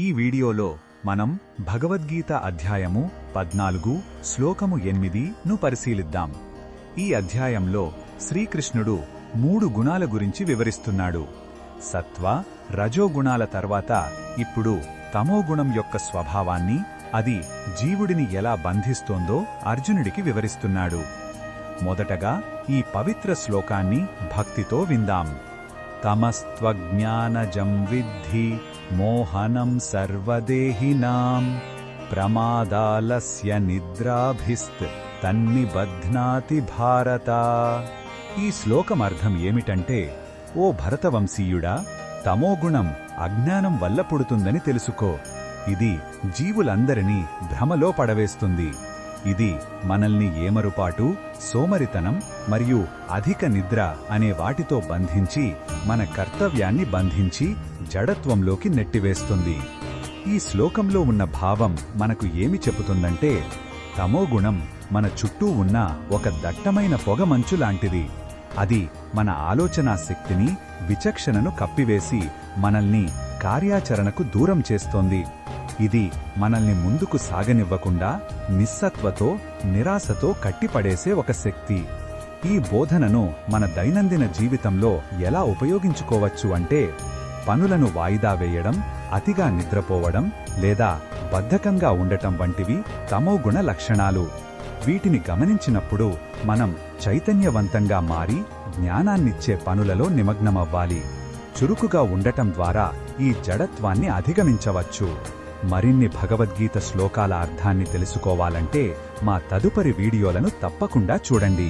ఈ వీడియోలో మనం భగవద్గీత అధ్యాయము 14 శ్లోకము 8ను పరిశీలిద్దాం. ఈ అధ్యాయంలో శ్రీకృష్ణుడు 3 గుణాల గురించి వివరిస్తున్నాడు. సత్వ, రజోగుణాల తర్వాత ఇప్పుడు తమోగుణం యొక్క స్వభావాన్ని, అది జీవుడిని ఎలా బంధిస్తోందో అర్జునుడికి వివరిస్తున్నాడు. మొదటగా ఈ పవిత్ర శ్లోకాన్ని భక్తితో విందాం. తమస్త్వజ్ఞానజం విద్ధి మోహనం సర్వదేహినాం ప్రమాదాలస్య నిద్రాభిస్త్ తన్నిబధ్నాతి భారత. ఈ శ్లోకమర్థం ఏమిటంటే, ఓ భరతవంశీయుడా, తమోగుణం అజ్ఞానం వల్ల పుడుతుందని తెలుసుకో. ఇది జీవులందరినీ భ్రమలో పడవేస్తుంది. ఇది మనల్ని ఏమరుపాటు, సోమరితనం మరియు అధిక నిద్ర అనే వాటితో బంధించి, మన కర్తవ్యాన్ని బంధించి జడత్వంలోకి నెట్టివేస్తుంది. ఈ శ్లోకంలో ఉన్న భావం మనకు ఏమి చెబుతుందంటే, తమోగుణం మన చుట్టూ ఉన్న ఒక దట్టమైన పొగమంచు లాంటిది. అది మన ఆలోచనా శక్తిని, విచక్షణను కప్పివేసి మనల్ని కార్యాచరణకు దూరం చేస్తోంది. ఇది మనల్ని ముందుకు సాగనివ్వకుండా నిస్సత్వతో, నిరాశతో కట్టిపడేసే ఒక శక్తి. ఈ బోధనను మన దైనందిన జీవితంలో ఎలా ఉపయోగించుకోవచ్చు అంటే, పనులను వాయిదా వేయడం, అతిగా నిద్రపోవడం లేదా బద్ధకంగా ఉండటం వంటివి తమోగుణ లక్షణాలు. వీటిని గమనించినప్పుడు మనం చైతన్యవంతంగా మారి జ్ఞానాన్నిచ్చే పనులలో నిమగ్నమవ్వాలి. చురుకుగా ఉండటం ద్వారా ఈ జడత్వాన్ని అధిగమించవచ్చు. మరిన్ని భగవద్గీత శ్లోకాల అర్థాన్ని తెలుసుకోవాలంటే మా తదుపరి వీడియోలను తప్పకుండా చూడండి.